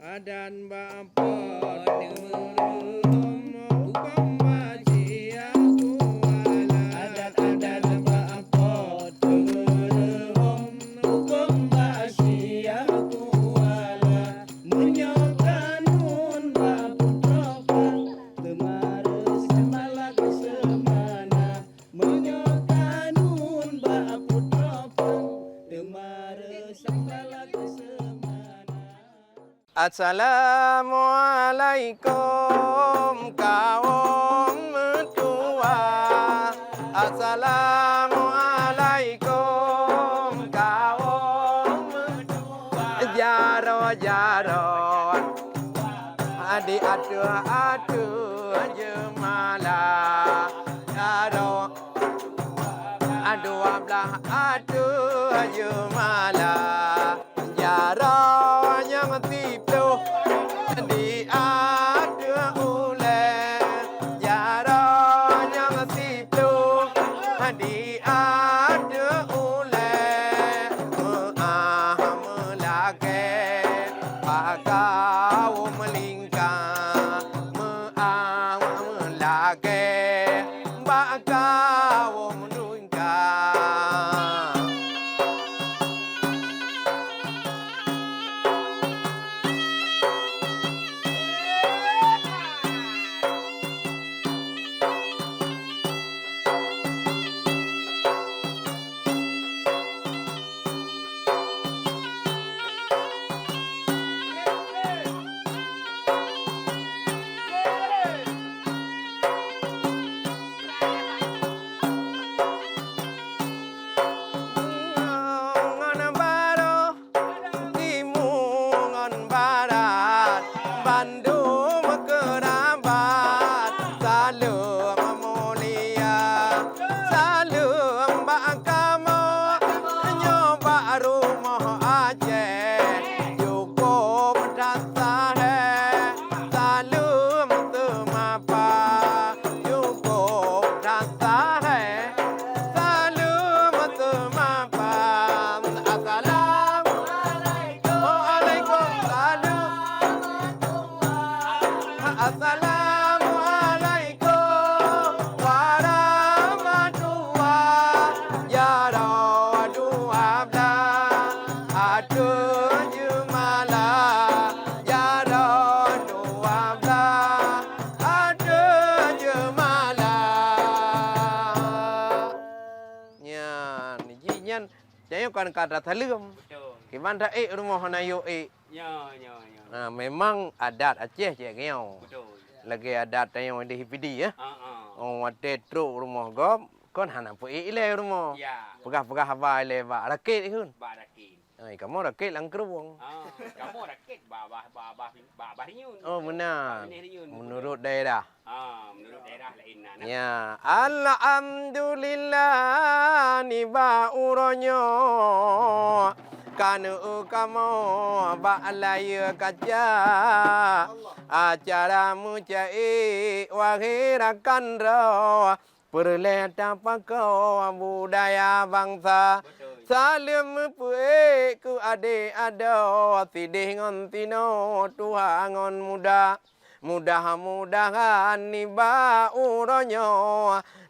adan bapa temerum hukum bacia kuala adat bapa temerum hukum bacia kuala menyokanun bapu tropan temares malak semana menyokanun bapu tropan temares malak semana. Assalamualaikum kaum mertua. Assalamualaikum kaum mertua. Jaro jaro adik atu jemala. Jaro dua belah atu jemala. Jaro yang tipu di ada ule jaro yang tipu di ada ule melake pakau melingkar melake pakau melingkar. Bandung kerabat salam mulia salam bakamo nyoba rumah Aceh cukup dasar salam temapa cukup dasar salam temapa. Assalamualaikum salam. Assalamualaikum warahmatullahi ya dua belah atu jemala ya dua belah atu jemala. Nyan nyan jangan kan kata thalum. Gimana rumah nayo Nah, memang adat Aceh je ngau. Lagi adat yang di Hipidi ya. Oh, ada truk rumah gom, kon hana pu ile rumah. Pegah-pegah haba ile ba rakit hun. Ba rakit. Ai, kamu rakit lang kerubung. Kamu rakit ba rinyun. Oh, benar. Menurut daerah. Menurut daerah lain nah. Ya, alhamdulillah ni ba uronyo. Kanu kamu ba'laya kaca acaramu cai wahirakan roh perleta pakau budaya bangsa salim pue ku ade ado tidih ngontino tuhangon muda mudah-mudahan niba uronyo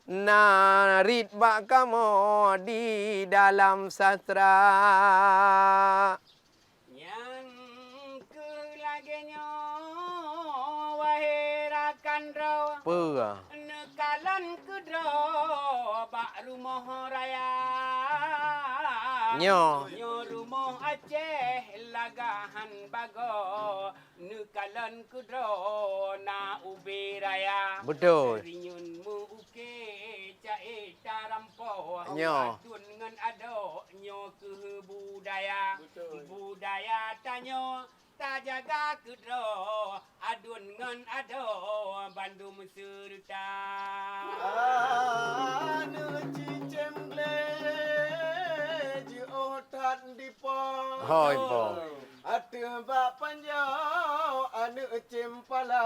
narit bak kamu di dalam sastra. Yang kelagenyo wahirakan raw. Apa? Nekalan kudro bak rumah raya. Nyo. Nyo rumah Aceh lagahan bago. Nekalan kudro na ubi raya. Betul. Rinyun mu uke cae tarampo. Nyo. Adun ngan ado nyo ke budaya. Budaya tanyo ta jaga kudro. Adun ngan ado Bandung serta. Anu cicemble ji otat dipo. Hoi po. Atu bak panjau anu cempala.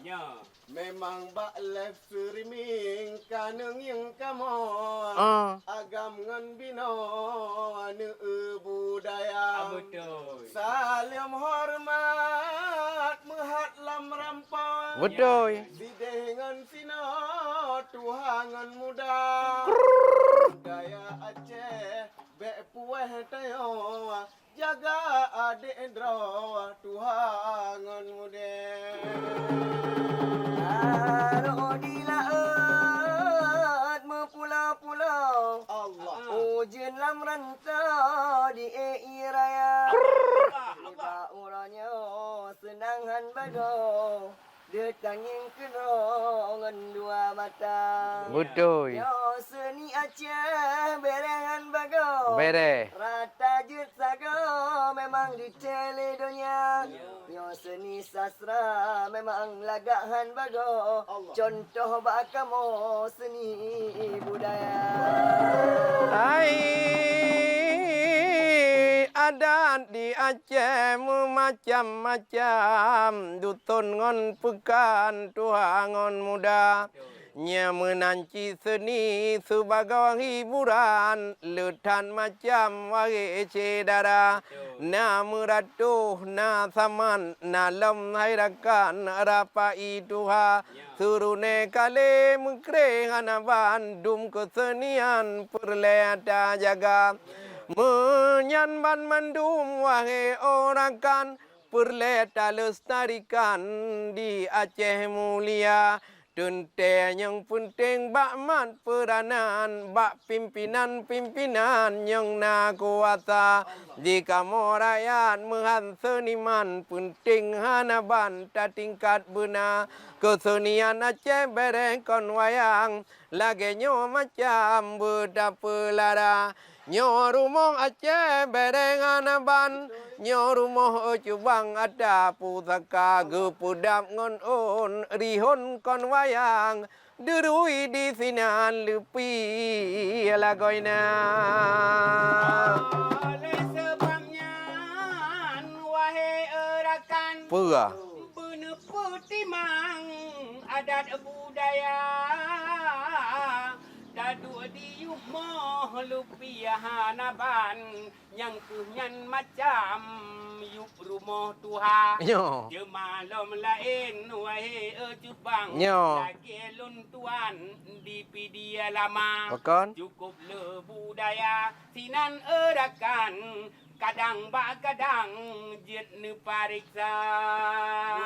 Ya. Memang bak live streaming kanung yang kamu agam ngan bino anu budaya. Betul. Salam hormat Betul. Sidengan sino tuhangan muda. Budaya Aceh be pueh tayo. Jaga adik Endro tuhangan muda. Aro dilaat pulau-pulau Allah. Ujian lam rantau di raya Tiba uranya senangan bago Detangin kenongan dua mata Betul. Yo seni Aceh berengan bago Bere. Rata jut sago memang di teledonya Yo seni sastra memang lagahan bago Contoh bakamo seni budaya Hai adat di Aceh macam-macam dutun ngon pekan tuhangon muda nya menanci seni sebagai hiburan letan macam wage cedara na meratuh na saman na lem hairakan rapa ituha surune kale mengkre hanaban dum kesenian perleta jaga menyanban mandum wahai orang kan perleta lestarikan di Aceh mulia Tunte yang penting bak mat peranan, bak pimpinan-pimpinan yang nak kuasa. Jika mau rakyat mehan seniman, penting hanaban tak tingkat benar. Kesenian Aceh berengkon wayang, lagi nyo macam betapa lara. Nyo rumah Aceh bereng hanaban, nyo rumah cubang ada pusaka gepudap ngon on rihon kon wayang derui di sinan lepi lagoina. Oleh sebabnya wahai erakan Pura. bener putimang adat budaya dadu di yumoh lupiah hanaban yang kunyan macam yuk rumah Tuhan Nyo. dia malam lain wahai cubang Nyo. lagi lun tuan di pidia lama Bukan? cukup le budaya sinan erakan kadang bak kadang jet ne pariksa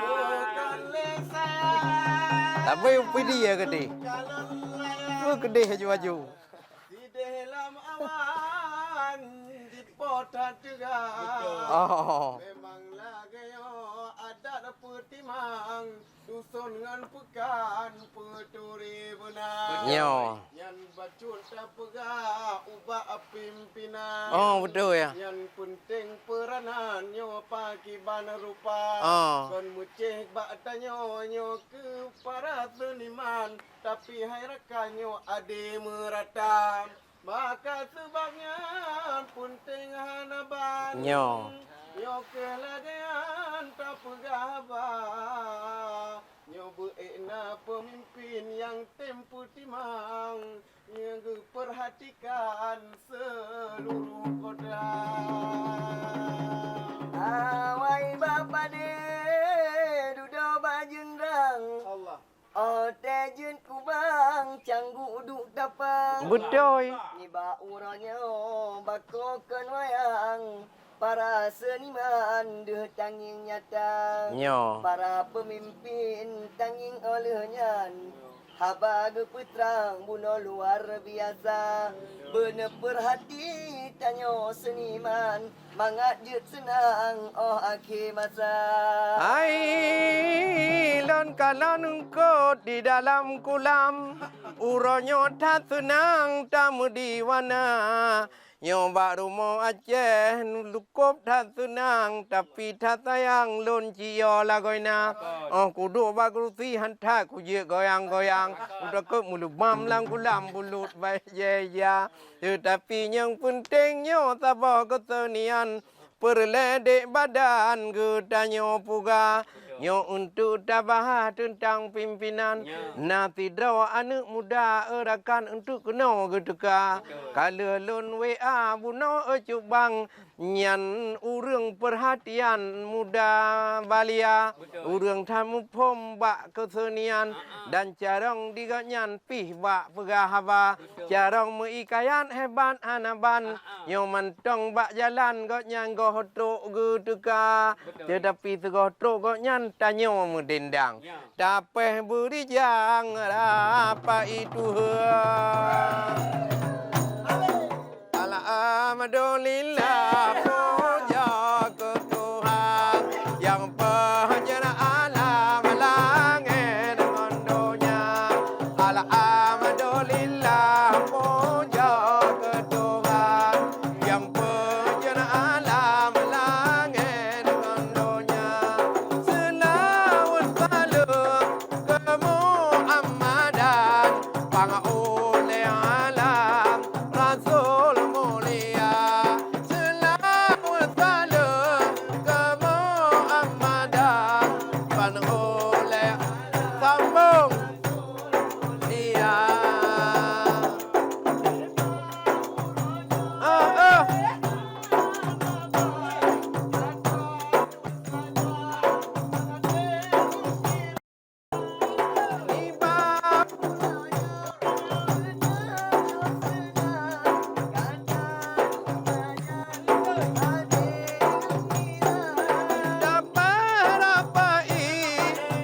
Bukan lesa. Tapi upi dia gede. Jalan Apa gede haju-haju. di dalam awan di potat juga. Oh. Memang lagi yo adat putimang dusun ngan pekan peturi benar. Nyo. Yang bacun tak pegah ubah pimpinan. Oh, betul ya. Yang penting peranan nyo pagi bana rupa. Oh. Kon mucih bak tanyo nyo ke para seniman tapi hai rakanyo ade merata. Maka sebabnya penting hanaban. Nyo. Nyo keladian tak pegaba. Nyo beena pemimpin yang tempu timang. Yang perhatikan seluruh kota. Awai bapa de dudo bajungrang Allah. Oh tejun kubang canggu duk dapang Betul. Ni ba uranya bako kan wayang para seniman deh tanging nyata Nyo. para pemimpin tanging olehnya haba geputrang buno luar biasa bener perhati tanyo seniman mangat jet senang oh akhir masa Hai lon kalon ungkot di dalam kulam uronyo tak senang tamu di wana Nyoba rumah Aceh lukup tak senang tapi tak sayang lon cio lagoina oh kudu bagrusi hantar ku je goyang-goyang udah ke mulu bam lang kulam bulut bai ya tetapi yang pentingnya tabah kesenian perledek badan gedanyo puga Yo untuk tabah tentang pimpinan. Nanti draw anak muda erakan untuk kena getuka. Kalau lon WA buno cubang nyan urang perhatian muda balia. Urang tamu pom bak kesenian dan carong diganyan pih bak pegahaba. Carong meikayan hebat hanaban. Yo mantong bak jalan go nyan go hotrok getuka. Tetapi tego hotrok go nyan tanyo mendendang. Tapeh beri jang apa itu Alhamdulillah puja ke Tuhan yang penjana alam langit dengan dunia. Alhamdulillah puja ke Tuhan yang penjana alam langit dengan dunia. Selawat salam ke Muhammadan pangoleh alam Rasul mulia. Selawat salam ke Muhammadan pangoleh sambung dia. Ibab dapat rapai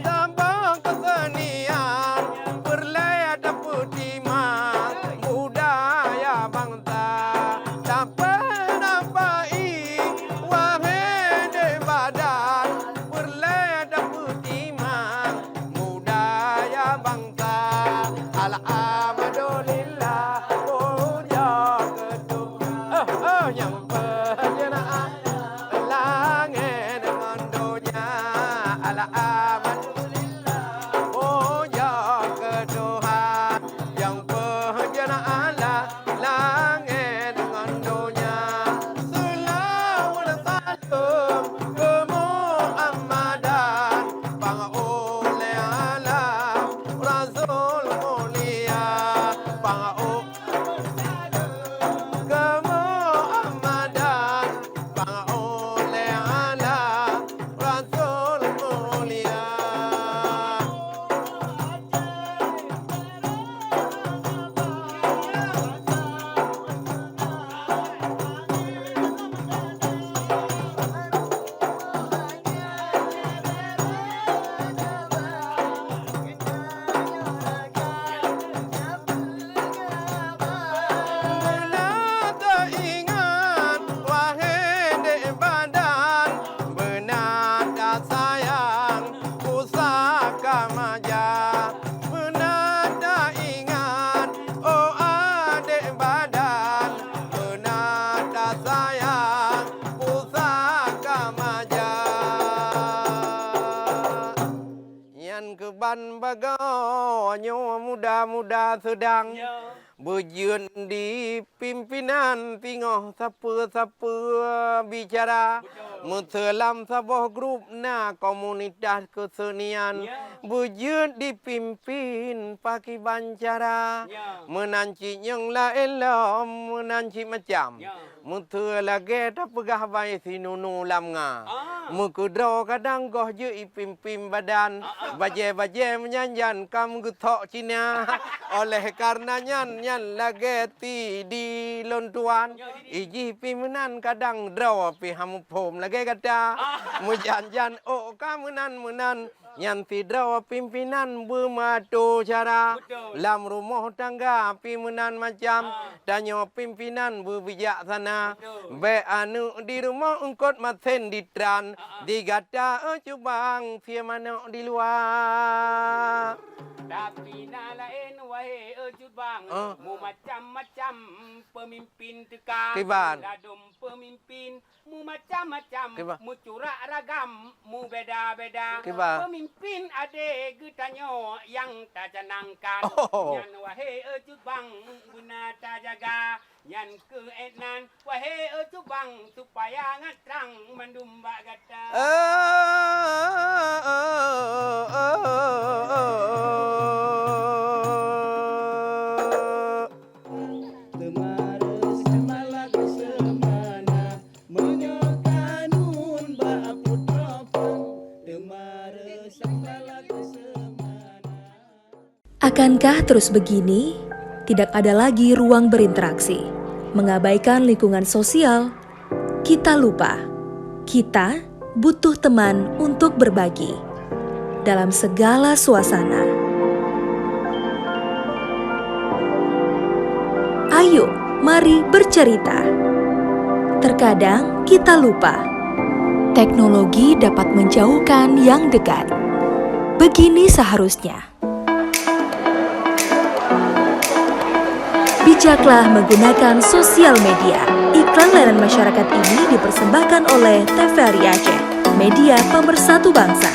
tambang kesenian berlayar dapur timah budaya bangsa. Dapat rapai wahai badan berlayar dapur timah budaya bangsa. Alhamdulillah puja ke Tuhan yang penjenaan langit dengan dunia. Alhamdulillah puja ke Tuhan yang penjenaan langit dengan dunia. Selawat salam ke Muhammadan pangoleh alam Rasul mulia. Ke Muhammadan pangoleh alam Rasul mulia. Benar tak ingat wahai dek badan, benar tak sayang pusaka maja. Benar tak ingat oh adik badan, benar tak sayang pusaka maja. Yan keban bagonyo muda-muda sedang berjun di pimpinan tengah siapa-siapa bicara. Menselam sebuah grup na komunitas kesenian berjun dipimpin pakai bancara. Menanci yang lain lah menanci macam. Mutu lagi tak pegah bayi si nunu lam nga. Mukudro kadang goh je ipimpin badan. Baje-baje menyanjan kam gutok Cina. Oleh karenanya nyan lagi ti di lontuan. Iji pimpinan kadang draw pi hamu pom lagi kata. Mujanjan oh kamunan nyan ti draw pimpinan bermatu cara. Lam rumah tangga pimpinan macam. Tanya pimpinan berbijaksana. Be anu di rumah engkot maten ditran. Digata cubang sia mana di luar. Tapi nalain wahai ejubang mu macam-macam pemimpin teka. Kiban. Ladum pemimpin mu macam-macam. Kiban. Mu curak ragam mu beda-beda. Kiban. Pemimpin ade getanyo yang tak jenangkan. Oh. Yan wahai ejubang guna tak jaga. Yan keenan wahai ejubang supaya ngatrang mandum bak gata. Akankah terus begini? Tidak ada lagi ruang berinteraksi, mengabaikan lingkungan sosial. Kita lupa, kita butuh teman untuk berbagi dalam segala suasana. Ayo, mari bercerita. Terkadang kita lupa, teknologi dapat menjauhkan yang dekat. Begini seharusnya. Bijaklah menggunakan sosial media. Iklan layanan masyarakat ini dipersembahkan oleh TVRI Aceh, media pemersatu bangsa.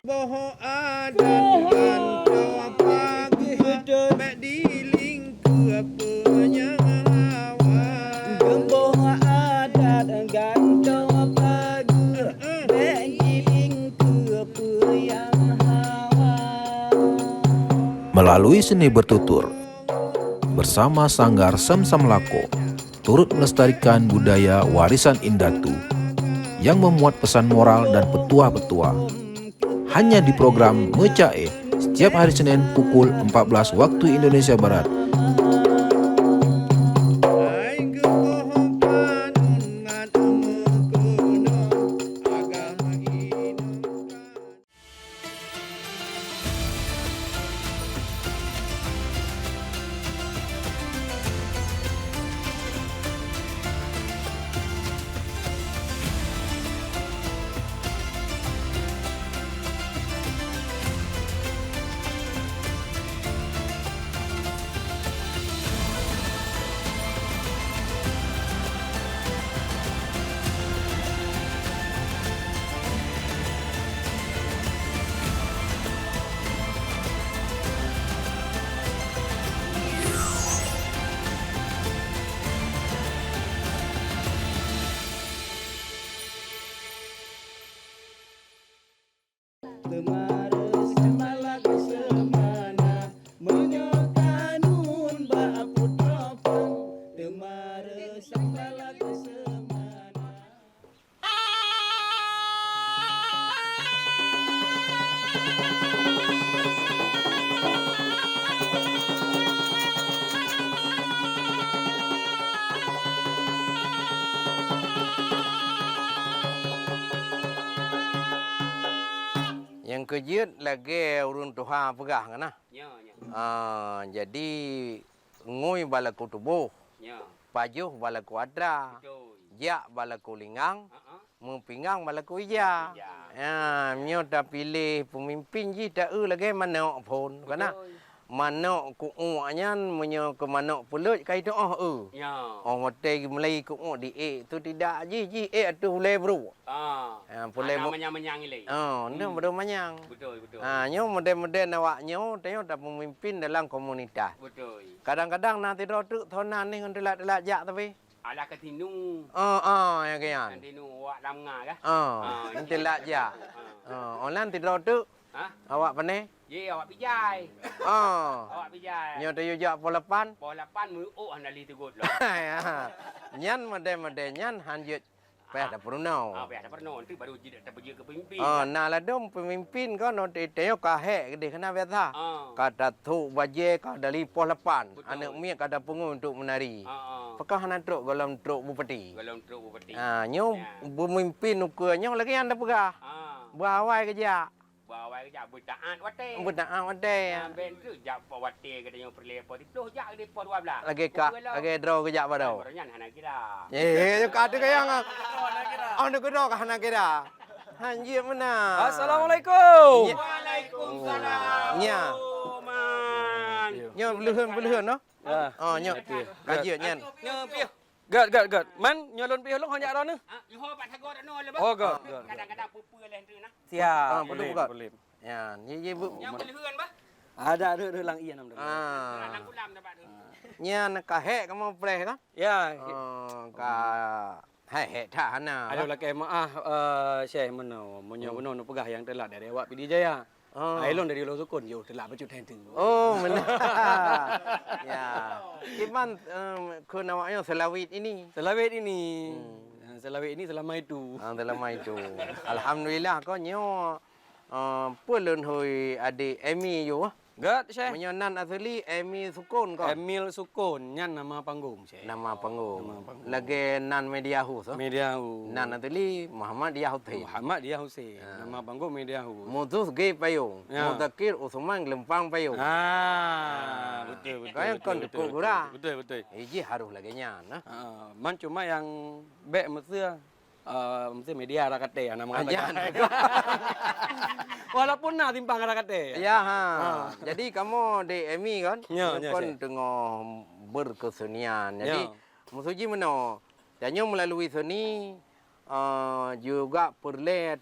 Boho adan kau pagi mek dilingku apanya hawa. Gemboh adat gantong pagi Begiling ke puyang hawa. Melalui seni bertutur, bersama Sanggar Samsam Lako, turut melestarikan budaya warisan Indatu yang memuat pesan moral dan petua-petua. Hanya di program Mecae setiap hari Senin pukul 14 waktu Indonesia Barat. Ai boho panungan amukuno agama ino. Temares malak semana menyokanun ba putra pang. Temares malak semana. Yang kejut lagi urun tuha pegah kan nah. Nya. Jadi ngui balaku tubuh, Nya. pajuh balaku adra, Betul. jak balaku lingang, Ha. mempingang balaku ija. Mio dah pilih pemimpin ji tak lagi manok pun kan nah. Manok ku nyan menyo ke manok pulut kai tu Ya. Oh mate mulai ku di tu tidak ji atu hulai bro. Pulai Anak menyang-menyang ile. Nda bodo manyang. Betul. Nyo model-model awaknyo tengok dah pemimpin dalam komunitas. Betul. Kadang-kadang nanti tu thonan ni ngelak-ngelak jak tapi. Ala ketinu. Ya kian. Ketinu wak lamnga kah? Ngelak jak. Online ti tu Ha? awak pane? Ye awak pijai. Oh. Awak pijai. Nyo tu jak polapan. Pol 8 mu handali tu god lo. Nyan model-model nyan hanjut peh dah pernah. Apa ada pernah tu baru jadi tak pergi ke pemimpin. Nah ladom pemimpin kan no tengok kahek gede kena biasa. Kata tu baje ka dari pos 8. Betul. Anak mia kada pungu untuk menari. Ha. Pakah nak truk golong truk bupati. Kalau teruk bupati. Nyo Ya. pemimpin ukurnya lagi anda pegah. Berawai kerja. Bawa kerja bertaat wate. Budak ade. Ben tu jak po wate katanya perlepo itu jak di po 12. Lagi kak lagi draw kerja pada. Orangnya hana kira. Kata kaya ngah. Anda kena kah nak kira. Hanji mana? Assalamualaikum. Waalaikumsalam. Nya. Man. Nyo buluhan no? Ya. Nyo. Kaji nyan. Nyo piu. Gad. Man nyolon pi holong hanya ron. Yo pak thagot no le Oh, gad. Kadang-kadang pupu le tu nah. Siap. Boleh buka. Ya, ye bu. Yang boleh heuan bah. Ada lang iya nam. Lang kulam dah pak tu. Nya nak kahek kamu pleh kan? Ya. Ka hai tha hana. Ada lagi maaf Syekh meno menyo no pegah yang telah dari awak PD Jaya. Ailon dari Lo Sukun yo telah baju ten tu. Oh, benar. Ya. Iman kun awaknya selawit ini. Selawit ini. Selawit ini selama itu. Dalam itu. Alhamdulillah ko nyo pulun hui adik Emi yo Gat Syekh. Menyonan asli Emil Sukun kau. Emil Sukun nyan nama panggung Syekh. Nama panggung. Nama panggung. Lagi nan media hu so. Media hu. Nan asli Muhammad Yahuti. Muhammad dia Husain. Nama panggung Media hu. Mutus ge payung. Ya. Mutakir Usman Lempang payung. Betul. Kau yang kon dekuk gura. Betul. Iji harus lagi nyan. Man cuma yang bek mesir mesti media rakate nama Ajan. Walaupun nak timpang rakate. Ya ha. Jadi kamu di Emi kan? Ya, Kan Syekh. tengah berkesenian. Jadi Ya. musuji mana? Tanya melalui seni juga perlu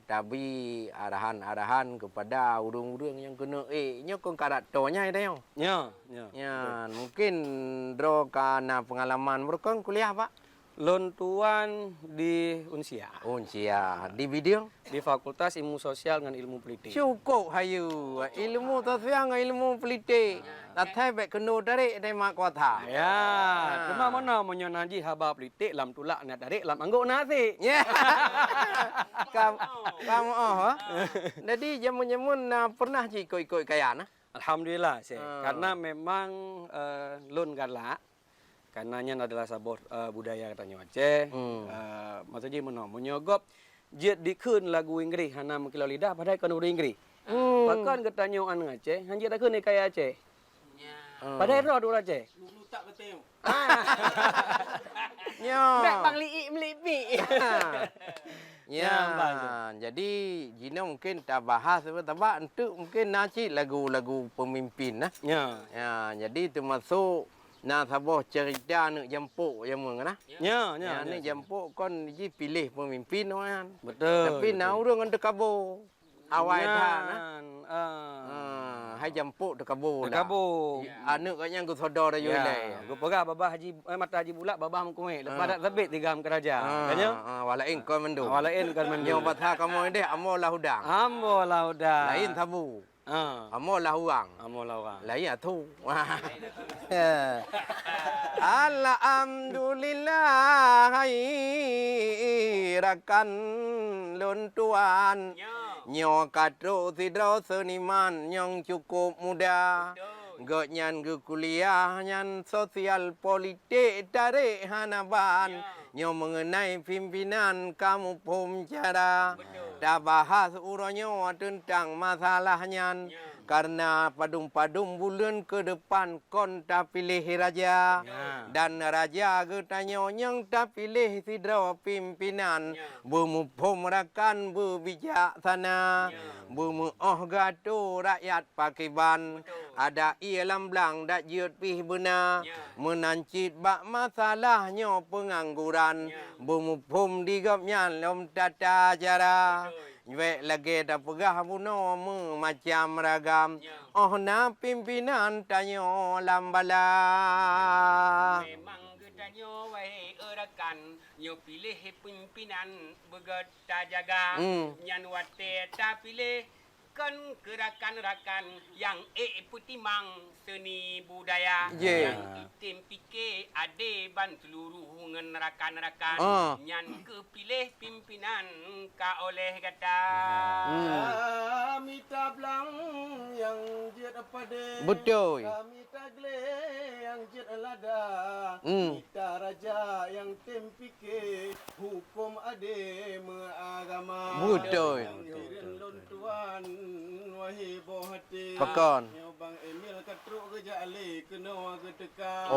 tabi arahan-arahan kepada urang-urang yang kena nya kon karakternya itu yang. Ya, mungkin dro kana pengalaman berkon kuliah Pak. Lon tuan di Unsia Uncia di bidang di Fakultas Ilmu Sosial dengan Ilmu Politik. cukup hayu ilmu sosial dengan ilmu politik. Latai baik kena tarik dari mak kota. Ya, cuma mana menyonaji haba politik lam tulak nak tarik lam angguk nasi. Ya. Kamu ha? Jadi jamun-jamun pernah ikut-ikut kaya nah. Alhamdulillah Syekh. Karena memang lon galak. Karenanya adalah sabor budaya katanya Aceh. Maksudnya mana menyogop jet dikun lagu Inggris hana mengkilau lidah padahal kan urang Inggris. Bahkan katanya an Aceh hanjit tak ni kaya Aceh. Padahal roh dulu Aceh. Lu tak betul. Ya. Nak bang liik melipi. Ya, jadi Gina mungkin tak bahas apa untuk mungkin naci lagu-lagu pemimpin nah. Ya. Ya, jadi termasuk nak sabah cerita nak jemput yang mana. Ya, Ni jemput kon ji pilih pemimpin kan. Betul. Tapi nak urang ada kabur. Awal dah nah. Hai jemput de kabur. Kabur. Anak kan yang ku sodor dah yulai. Gue pegah babah haji mata haji bulat babah mengkuih. Lepas dak terbit tigam kerajaan. Kanya? Walain kau mendu. Awalain kan mandi. Yang patah kamu ini amol lah udang. Ambo lah udah. Lain tabu. Amol lah uang. Ambo lah orang. Lain atu. Alhamdulillah hai rakan luntuan. Nyo katro sidro seniman yang cukup muda. Gak nyan ke kuliah nyan sosial politik tarik hanaban. Nyo mengenai pimpinan kamu pembicara. Dah bahas uronyo tentang masalahnya. Karena padum-padum bulan ke depan kon tak pilih raja. Dan raja ketanya yang tak pilih sidra pimpinan. Bermupum rakan berbijaksana. Bermuoh gato rakyat pakiban. Ada ia lamblang dak jut pih benar. Menancit bak masalahnya pengangguran. Bermupum digapnya lom tata cara. Wek lagi dah pegah buno macam ragam. Oh na pimpinan tanya lambala. Memang katanya wahai erakan, nyo pilih pimpinan bergeta jaga. Nyan wate tak pilih kan gerakan-rakan yang putimang seni budaya. Yang itim fikir ade ban seluruh ngen rakan-rakan. Nyan kepilih pimpinan ka oleh kata. Kami tablang yang jet apa deh. Betul. Kami tagle yang jet lada. Kita raja yang tempike hukum ade meagama. Betul. Yang lontuan wahai bohati. Pakon. Bang Emil katruk kerja ale kena ke tekan.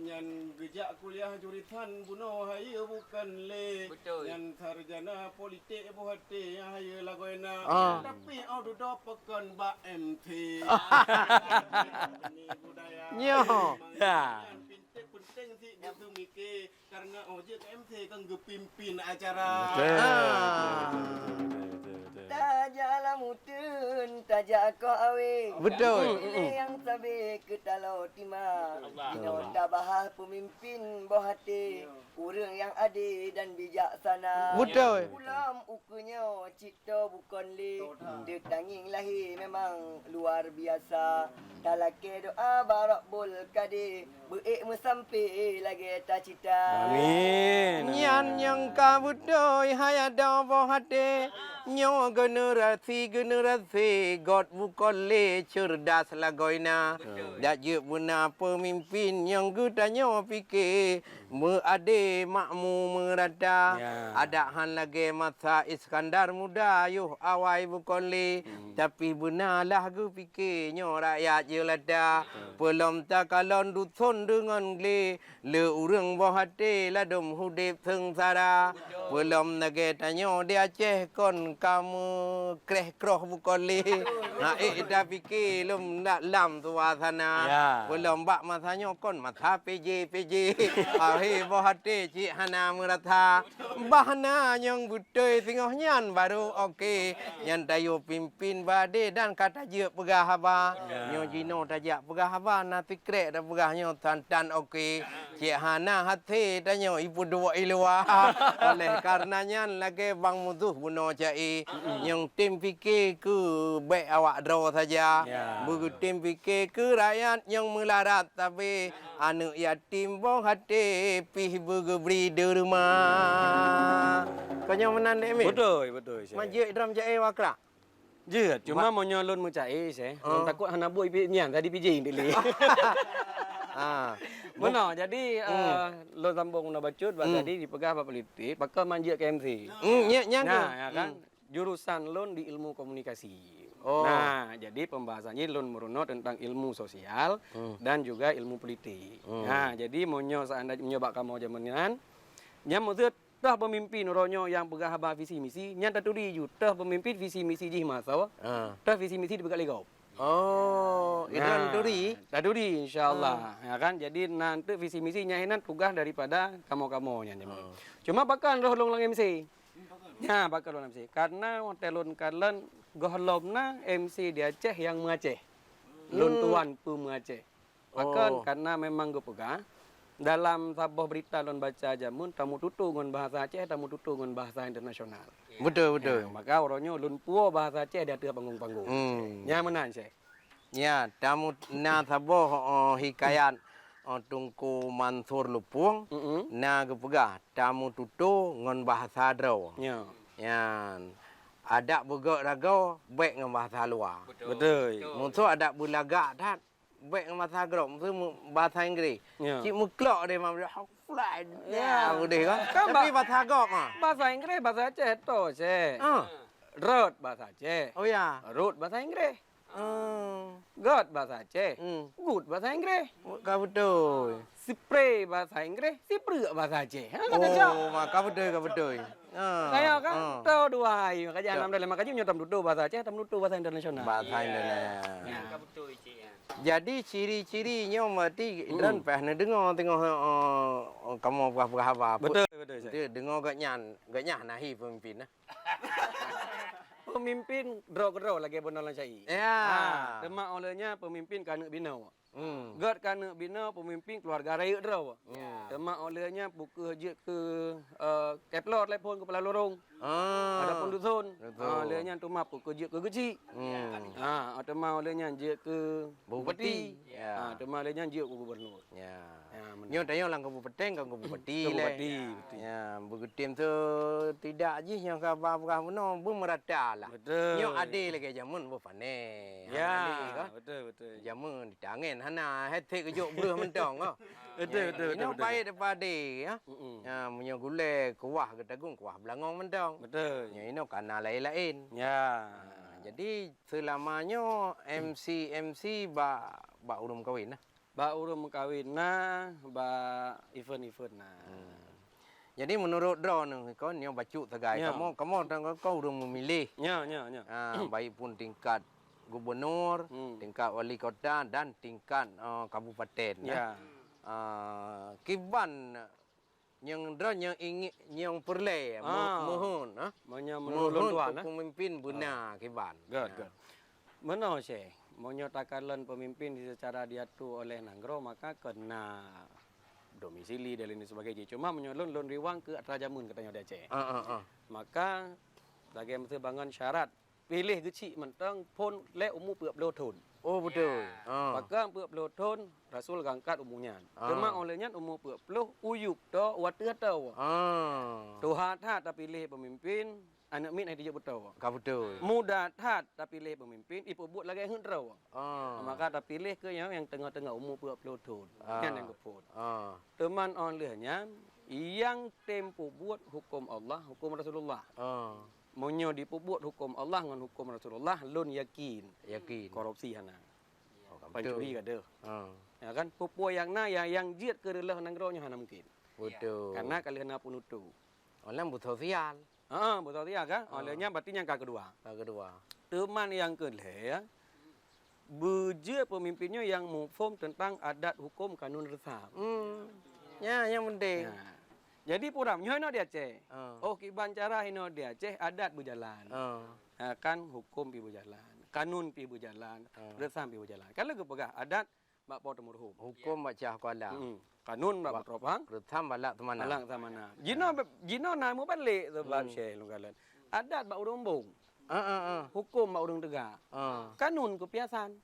Nyan kerja kuliah juritan bunuh haya bukan le. Betul. Nyan sarjana politik bohati yang haya lagoena. Tapi au duduk pakon ba MT. Ini budaya. Nyo. Ya. Penting sih gitu mikir karena ojek MT kan gepimpin acara. Tajalah mutun, tajak kau awe. Betul. Yang sabi ke talau timah. Dino dah bahas pemimpin bawah hati. Urang yang adil dan bijaksana. Betul. Ulam ukunya cipta bukan le. Dia tanging lahir memang luar biasa. Talake doa barak bol kade. Beik mesampai lagi tak cita. Amin. Nyan yang kabutoi hayada bohate. Nyo generasi God bukan le cerdas lagoina. Dak je benar pemimpin yang gutanya fikir berade makmu merada. Ya. Ada han lagi masa Iskandar muda yuh awai bukan le. Tapi benarlah gu fikirnya rakyat je lada. Pelom tak kalon dusun dengan le. Le urang bohate ladom hudip sengsara. Pelom lagi tanya dia Aceh kon kamu kreh kroh bukan le. Nah dah fikir lum nak lam suasana. Ya. Belum bak masanya kon masa PJ. Ahi bohate cik hana merata. Bahana yang butai tengah nyan baru okey. Yang tayo pimpin bade dan kata je pegah haba. Nyo jino tajak pegah haba nanti krek dah pegahnya tan okey. Cik hana hati tanya ibu dua ilua. Oleh karenanya lagi bang mutuh buno cai. Yang tim fikir ke baik awak draw saja. Ya. Buku tim fikir ke rakyat yang melarat tapi anak yatim boh hati pih begebri di rumah. Kau yang menandai mi? Betul. Syekh. Majik drum cai wakra. Je, cuma mau nyolon mucai Syekh. Takut hana boi nyan tadi pijing dili. Benar, jadi lo sambung nak bacut tadi dipegah apa politik, pakal manjak KMC. Nyang Nah, ya kan jurusan lon di ilmu komunikasi. Oh. Nah, jadi pembahasannya lon meruno tentang ilmu sosial dan juga ilmu politik. Nah, jadi monyo seandainya menyoba kamu jamanan, nya maksud dah pemimpin ronyo yang pegah haba visi misi, nya taturi ju tah pemimpin visi misi jih masa, tah visi misi dipegang legau. Oh, itu duri. Daduri insyaallah. Ya kan? Jadi nanti visi misi nyahinan tugas daripada kamu-kamu nya. Cuma bakal roh long MC. Ya, bakal long MC. Karena telon kalen gohlomna MC di Aceh yang mengaceh. Lun tuan pu mengaceh. Bahkan karena memang gue pegang dalam sabuh berita lon baca jamun tamu tutu ngon bahasa Aceh, tamu tutu ngon bahasa internasional. Betul. Ya, maka orangnya lun puo bahasa Aceh dia ada panggung-panggung. Nyaman Syekh. Ya, tamu na saboh hikayat Tungku Mansur Lupung na gepegah tamu tutu ngon bahasa draw. Ya. Yan. Ada begak rago baik ngon bahasa luar. Betul. Musuh ada bulaga tat baik ngon bahasa grok, musuh bahasa Inggeris. Ya. Cik muklok dia mam fly. Ya. Udah kan? Kan, Tapi bahasa grok ah. Bahasa Inggris bahasa Aceh to, Syekh. Road bahasa Aceh. Oh ya. Road bahasa Inggris. Hmm. God bahasa Aceh. Hmm. Good bahasa Inggris. Kau betul. Spray bahasa Inggris, sipre bahasa Aceh. Ha kata cak. Oh, maka betul. Saya kan tahu dua hari, maka jangan dalam makanya nyotam duduk bahasa Aceh, tam duduk bahasa internasional. Bahasa Indonesia. Ka betul cik ya. Jadi ciri-cirinya mesti dan pernah dengar tengok kamu buah apa. Betul Syekh. Dia dengar gaknya nahi pemimpin nah. Pemimpin draw lagi bonalan syai. Ya. Demak olehnya pemimpin kana bina. God kana bina pemimpin keluarga raya draw. Demak olehnya buku je ke keplot telefon kepala lorong. Ada pun dusun. Olehnya tuma buku je ke geci. Demak olehnya je ke bupati. Demak olehnya je ke gubernur. Ya. Nyo tanya lang kabupaten kang bupati le. Ya, begitu tu tidak je yang khabar no merata lah. Betul. Nyo ade lagi jamun bu pane. Ya, betul. Jamun di tangan hana hete kejuk beruh mentong ah. Betul. Nyo baik daripada ya. Ya, munyo gule kuah getagung kuah belangong mentong. Betul. Nyo ino kana lain-lain. Ya. Jadi selamanya MC ba urum kawin nah. Ba urung kawin nah, ba event nah. Jadi menurut drone kau ni bacu tegai Ya. kamu kau urum memilih. Ya. Baik pun tingkat gubernur, tingkat wali kota dan tingkat kabupaten. Ya. Kiban yang drone yang ingin yang perle mohon Menulun tuan pemimpin benar kiban. Good. Mana Syekh? Menyatakan pemimpin secara diatur oleh Nanggro maka kena domisili dan lain sebagainya. Cuma menyolong lon riwang ke Atrajamun katanya dia Aceh. Maka bagi mesti bangun syarat pilih geci mentang pun le umur 40 tahun. Oh betul. Maka 40 tahun Rasul gangkat umurnya. Cuma olehnya umur 40 uyup to water tau. Tuhan tak pilih pemimpin anak min ai dia betul. Kau betul. Muda tat tak pilih pemimpin, ipu buat lagi yang hendra. Ah. Maka tak pilih ke yang tengah-tengah umur 20 tahun. Yang yang keput. Ah. Teman olehnya yang tempo buat hukum Allah, hukum Rasulullah. Ah. Monyo dipubuat hukum Allah dengan hukum Rasulullah, lun yakin. Yakin. Korupsi hana. Oh, Pencuri kada. Ah. Ya kan? Pupu yang na yang jiat ke relah nanggronya hana mungkin. Betul. Karena kali hana penutu. Orang butuh sosial. Betul dia kan? Olehnya berarti yang kedua. Yang kedua. Teman yang kedua, beja pemimpinnya yang mufhum tentang adat hukum kanun resam. Ya, yang penting. Ya. Jadi puramnya hino dia Aceh. Ah. Oh kiban cara hino dia Aceh adat berjalan. Ah. Kan hukum pi berjalan, kanun pi berjalan, resam pi berjalan. Kalau ke pegah adat mak po temurhum. Hukum baca kuala. Kanun mak bertropang. Retam balak temana. Alang samana. Jino namu balik sebab syekh lungkalan. Adat mak urumbung. Hukum mak urung tegak. Kanun kebiasaan.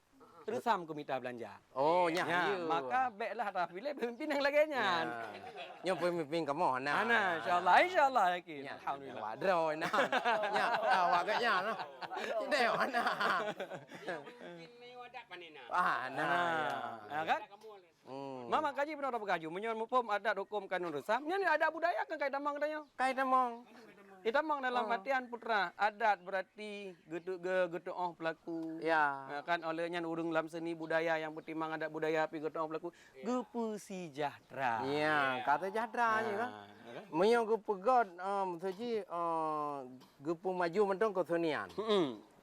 Resam ke mita belanja. Oh, nya. Maka baiklah dah pilih pemimpin yang lainnya. Yang pemimpin kamu nah. Ana insyaallah yakin. Nya, Alhamdulillah. Wah, rồi nah. Nya, awak ke nya nah. Deo nah. Pemimpin ni wadah panina. Nah. Kan? Mama kaji benar apa kaju? Menyon mupom adat hukum kanun resam. Nya ni ada budaya kan kai damang tanya. Kai damang. Kita mong dalam artian putra adat berarti getu oh pelaku. Ya. Kan olehnya urung dalam seni budaya yang bertimbang adat budaya pi getu oh pelaku. Gepu sejahtera. Ya, kata jadra ni kan. Menyo gu pegot mesti gu maju mentong ke senian.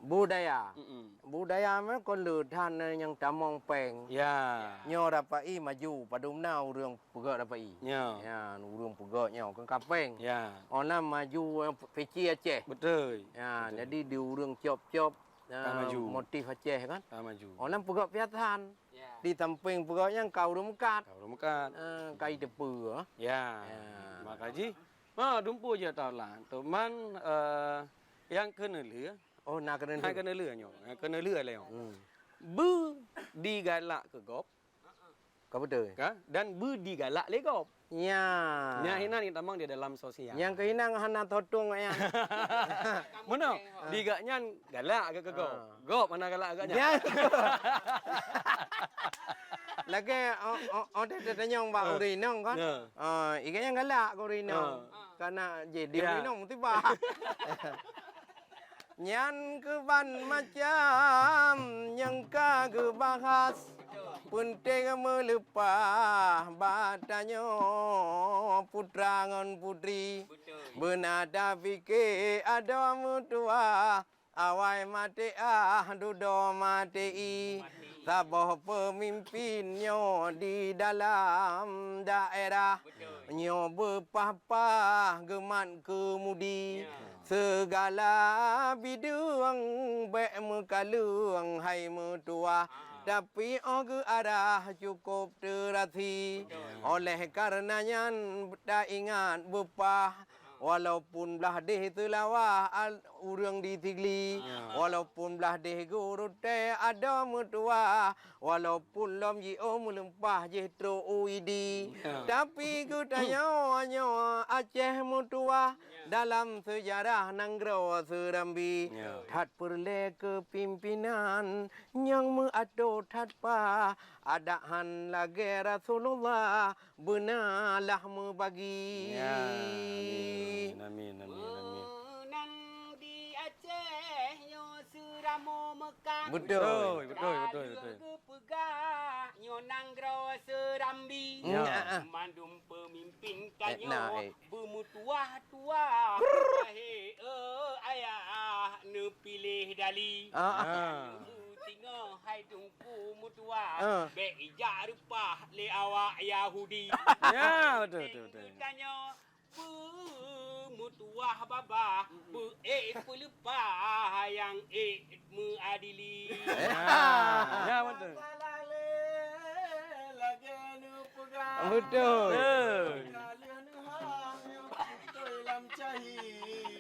Budaya. Budaya memang kon le than yang damong peng. Ya. Nyo dapai maju padum na urang pegot dapai. Ya. Ya, urang pegot nyo kan kapeng. Ya. Ona maju peci Aceh. Betul. Ya, jadi di urang cop-cop maju. motif Aceh kan. Tak maju. Ona pegot piatan. Di tamping pegot yang kau rumkat. Kau mekat. Kai depu. Ya. Ya. Makaji. Dumpu je tahu lah. Teman yang kena leh. Oh, nak kena Hai kena leh nyo. Kena leh le nyo. Bu digalak ke gop. Kau betul? Kan? Dan bu digalak le gop. Ya. Nya hina ni tamang dia dalam sosial. Yang kehinang hana totung ya. Mana? Digaknya galak ke gop. Gop mana galak agaknya? Ya. Lagi ada nyong ba urinong kan. Iganya galak ko urinong. Karena jadi urinong tiba. Nyan keban macam yang kagak bahas punting melepah badanyo putra ngon putri benada fikir ada mutua awai mati dudo mati saboh pemimpinnya di dalam daerah nyo berpapah geman kemudi segala bidung baik mekaluang hai metua tapi ke arah cukup terhati oleh karenanya tak ingat bepah walaupun belah deh telawah urang di tigli walaupun belah deh guru teh ada metua walaupun lom ji melempah je tro uidi tapi ku tanya Aceh metua dalam sejarah nanggro serambi tat perle kepimpinan yang meado tat pa adahan lagi Rasulullah benalah membagi. Amin. Nang di Aceh nyo seramo Mekah. Betul. Pegah nyo nanggro serambi. Mandum pemimpin kanyo bermutuah-tuah. Wahai ayah ne pilih dali. Tengok hai tungku mutua be ijak rupah le awak Yahudi. Ya, betul. Kanyo mutuah baba pelepah yang meadili. Ya, betul. Betul.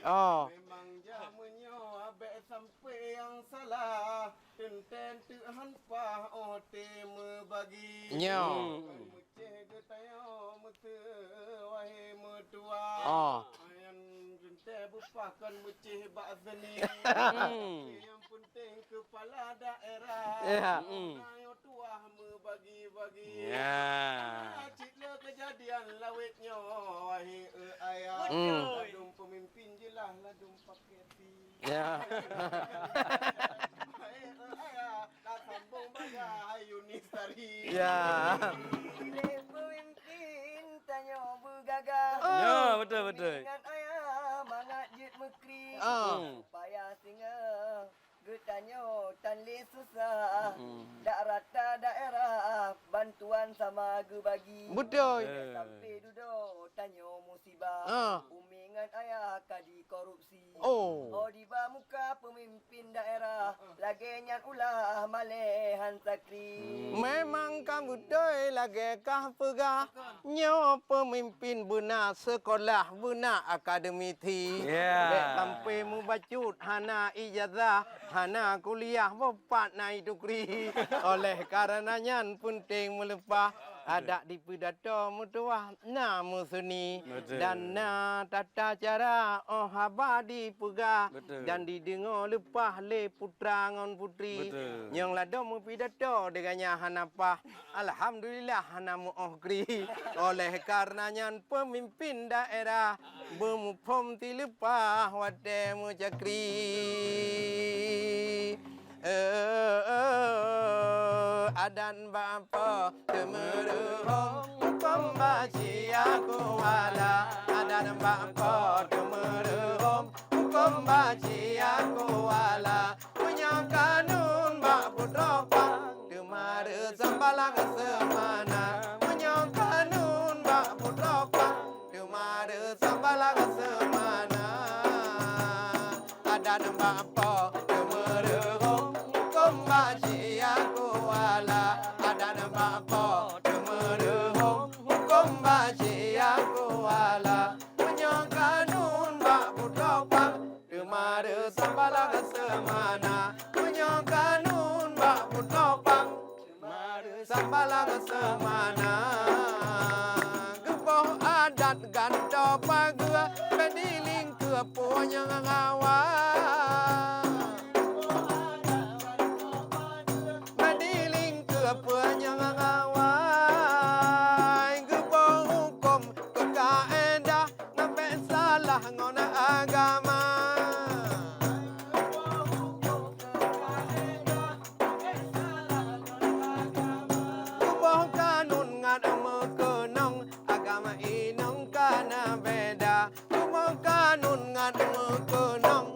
Oh. Memang jamunya abek sampai yang salah tenten tuhan pah ote membagi Nyo. Muceh ke tayo mete wahai metua Oh. Ayan teh bupahkan mecih bak seni. Yang penting kepala daerah. Ya. Nayo tuah membagi-bagi. Ya. Cik le kejadian lawitnya wahai ayah. Ladung pemimpin jelah ladung pakai pi. Ya. Wahai ayah nak sambung bagai Yunis tari. Ya. Bila pemimpin tanya bergagah. Ya, betul. Dengan ayah mangat jit mekri. Supaya singa getanyo tanle susah. Dak rata daerah bantuan sama gebagi. Betul. Sampai duduk tanyo musibah. Umingan ayah kadi korupsi. Oh. di muka pemimpin daerah. Lagi nyan ulah malehan sakri. Memang kamu doi lagi kah pegah. Nyo pemimpin benar sekolah benar akademi ti. Dek sampai mu bacut hana ijazah. Hana kuliah bapak naik dukri. Oleh karenanya penting melepah adat di pidato mutuah namu seni. Dan na tata cara habadi pegah. Dan didengar lepah le putra ngon putri. Yang lado mu pidato dengannya hanapah. Alhamdulillah hana mu kri. Oleh karenanya pemimpin daerah bermupom ti lepah wate mu cakri. Adan bapa temeruhum pembaci aku wala. Adan bapa temeruhum pembaci aku wala. Punya kanun bak putropa temare sambalang semana. Punya kanun bak putropa temare sambalang semana. Adan bapa temeruhum pembaci aku wala. Adan bapa temeruhum pembaci aku wala. Punya kanun bak putropa temare sambalang semana. Punya kanun bak putropa temare sambalang semana. Gepoh adat ganto pagua pediling ke punya ngawal. Pediling ke punya ngawal. Gepoh hukum ke kaedah sampai salah ngona agama. Gepoh kanun ngad mekenong agama inong kana beda. Gepoh kanun ngad mekenong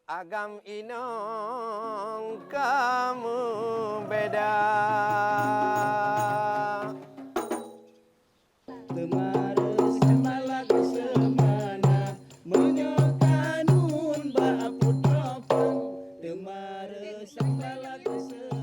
agam inong kamu beda. Temarus malak semana menyokanun bak putropan. Temarus malak semana.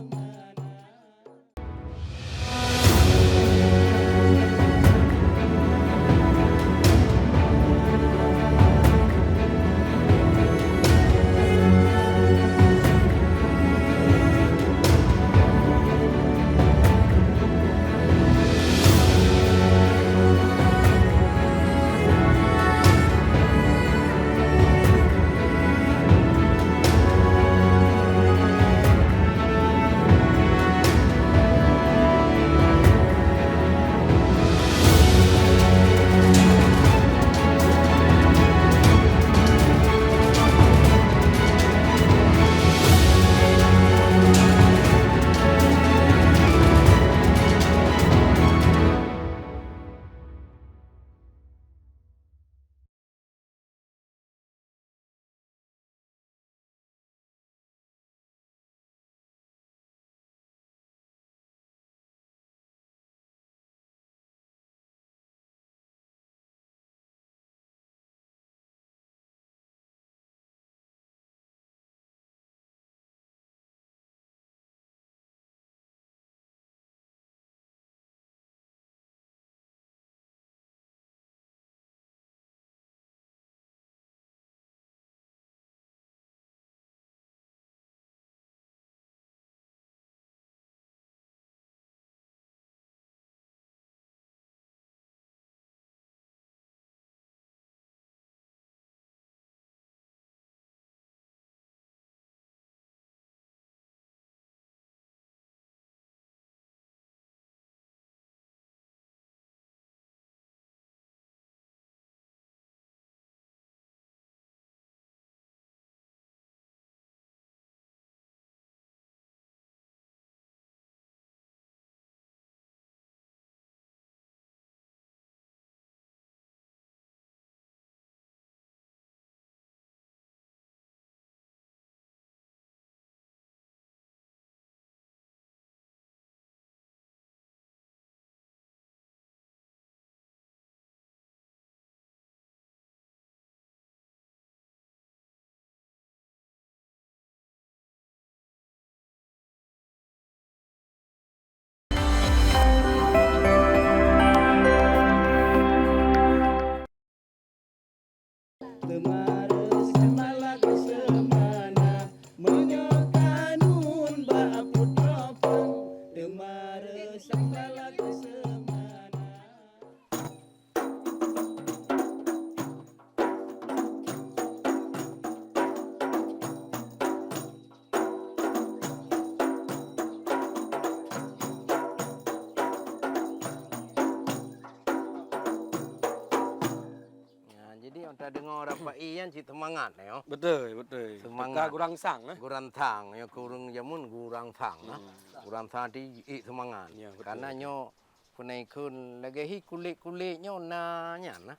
Pak Ian cik semangat ya. Betul, betul. Semangat. Teka kurang sang lah. Gurang thang ya kurang jamun gurang thang nah. Gurang thang di semangat. Ya, betul. Karena nyo punai kun lagi hi kulit-kulit nyo na nya nah.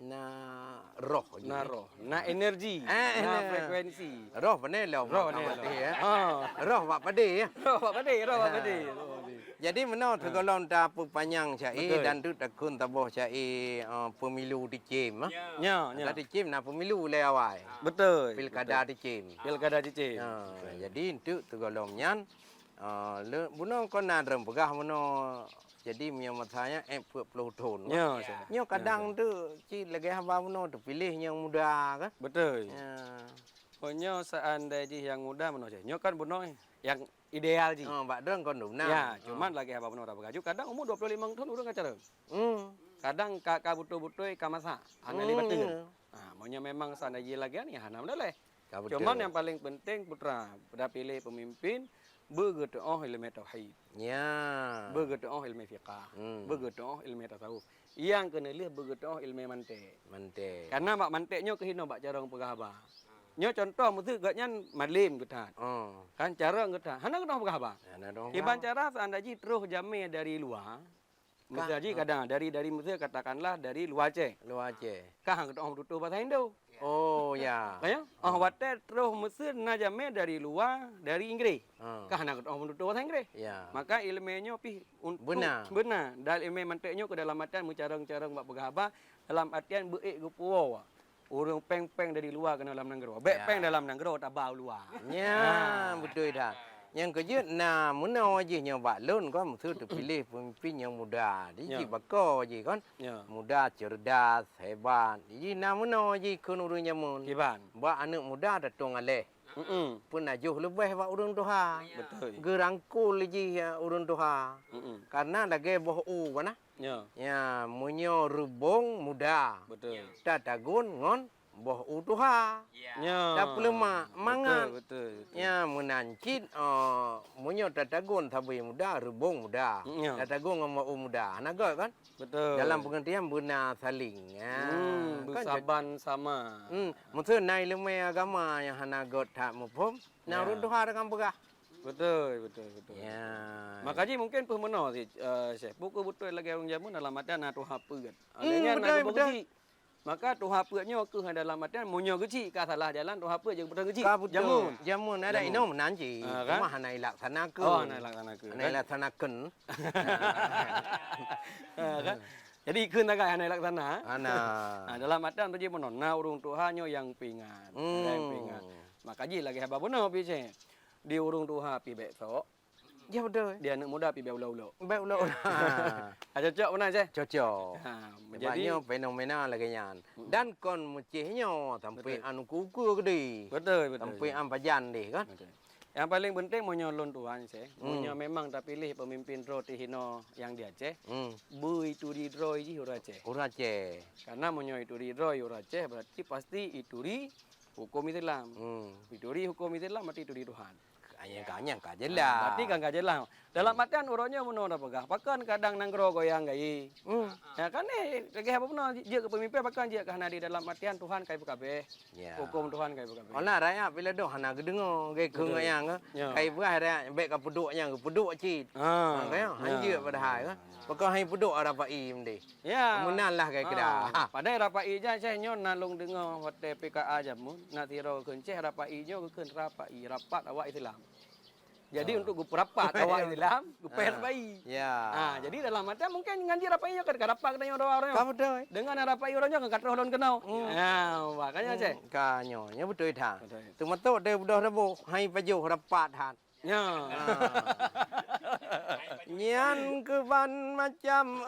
Na roh je. Na roh, na energi, Eh, na eh. frekuensi. Roh benar lah. Roh ni lah. ya. Ha. Roh pak pade ya. Roh apa dia? Roh apa dia? Jadi mana tergolong tak panjang cai Betul. dan tu takun taboh cai pemilu di Cim ah. Nya, nya. Di Cim nak pemilu le awal. Betul. Pilkada di Cim. Pilkada Cicim. Jadi itu tergolong nyan buno kon na rem pegah buno jadi punya matanya puluh tahun. Nya, saya. Nyo kadang tu ci lagi hamba buno tu pilih yang muda kan. Betul. Ya. Pokoknya seandainya yang muda menurut saya, kan benar yang ideal ji. Oh, bak dong kon dum Ya, cuman lagi apa benar apa gaju. Kadang umur 25 tahun udah kacara. Kadang kakak butuh-butuh kamasa, hana libat dengan. Nah, maunya memang seandainya lagi ya hana boleh. Cuman yang paling penting putra, pada pilih pemimpin bergedoa ilmu tauhid. Ya. Bergedoa ilmu fiqah. Bergedoa ilmu tasawuf. Yang kena lihat bergedoa ilmu mantik. Mante. Karena mak mantiknya kehino bak cara pegahaba. Nyo contoh mesti gatnya madlim getat. Oh. Kan cara getat. Hana kena pegahaba. Ana dong. Iban cara seandainya terus jamnya dari luar. Mesti aja kadang dari mesti katakanlah dari luar Aceh. Lu aje. Kah gedoa tutup bahasa Indo. Oh ya. Kaya? Wate terus mesti na jamnya dari luar dari Inggris. Kah nak gedoa tutup bahasa Inggris. Ya. Maka ilmunya pi untuk Benar. benar. Dan ilmu mantiknya ke dalam artian mencarang-carang bak pegahaba dalam artian beik gupuwa. Orang peng-peng dari luar ke dalam negara. Bek Ya. peng dalam negara tak bau luar. Ya, betul dah. Yang kerja nah mana aja yang bak lon kan mesti terpilih pemimpin yang muda. Jadi Ya. bakal aja kan. Ya. Muda, cerdas, hebat. Jadi nah mana aja kun urang nyamun. Kiban. Bak anak muda datang aleh. Pun ajuh lebih bak urang tuha. Betul. Gerangkul aja urang tuha. Karena lagi boh mana? Ya. Ya, munyo rubung muda. Betul. Tatagun ngon boh utuha. Ya. Tak perlu mangan. Betul. Ya, menancit munyo tatagun tabi muda, rubung muda. Ya. Tatagun ngomong muda. Naga kan? Betul. Dalam pengertian benar saling. Ya. Bersaban sama. Maksud naik lemah agama yang hana got tak mupum. Nah, urun tuha dengan pegah. Betul. Ya. Makanya mungkin pemeno sih, Syekh. Buku betul lagi orang jamun dalam artian nak tuha peut. Adanya nak betul. bergeci. Maka tuha peutnya ke dalam artian munyo geci ka salah jalan tuha peut je betul geci. Jamun. Jamun ada ino menanci. Kan? Cuma hana laksanakan. Oh, nak laksanakan. Hana laksanakan. Kan? Jadi ikut nak hana laksana. Hana. Dalam artian tu je menona urung tuhanyo yang pingan. Yang pingan. Makanya lagi haba benar pi Syekh. Di urung tuha pi besok. Ya betul. Dia anak muda pi beula-ula. Baik ulo. Cocok benar Syekh? Cocok. Jadi Jadi fenomena lagi nyan. Dan kon mucihnya sampai anu kuku gede. betul. Sampai ampajan deh kan. Betul. Yang paling penting mau nyolon Tuhan Syekh. Mau memang tak pilih pemimpin roti hino yang di Aceh. Bu itu di droi ji ura Aceh. Urace. Karena mau itu di droi ura Aceh berarti pasti itu di hukum Islam. Itu di hukum Islam berarti itu di Tuhan. Kanya kajelah. Berarti kan kajelah. Dalam artian uronya mau ora pegah. Pakan kadang nanggro goyang gai. Ya kan lagi apa benar dia ke pemimpin pakan dia kahana di dalam artian Tuhan kai kabeh. Ya. Hukum Tuhan kai kabeh. Ona rakyat bila doh hana gedengo ge keung yang Ya. kai buah rakyat baik ka peduknya ke peduk cit. Kaya hanjir pada hai kan. Pakau hai peduk ada pak im deh. Ya. Kemunan lah kai kedah. Padahal rapat ija saya nyon nalung dengar hotel PKA jamun nak tiro kenceh rapat ijo ke rapat rapat awak Islam. Jadi untuk gue rapat awak Islam, gue bayi. Ya. Jadi dalam artian mungkin nganji rapat ijo kan rapat kena orang-orang. Kamu betul. Dengan rapat ijo kan kata ulun kenal. Nah, makanya saya. Kanyo, nya betul dah. Betul. Tu matuk de budah rebo hai pajuh rapat han. Ya. Nyan keban macam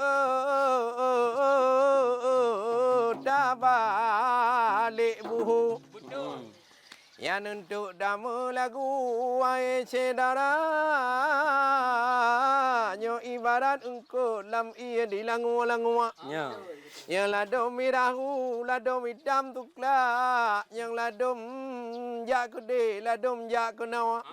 dah balik buhu. Betul. Yang untuk damu lagu ai cedara nyo ibarat engkau lam ia di langu-langu. Ya. Yang ladom mirahu ladom hitam tukla yang ladom jak gede ladom jak kenawa.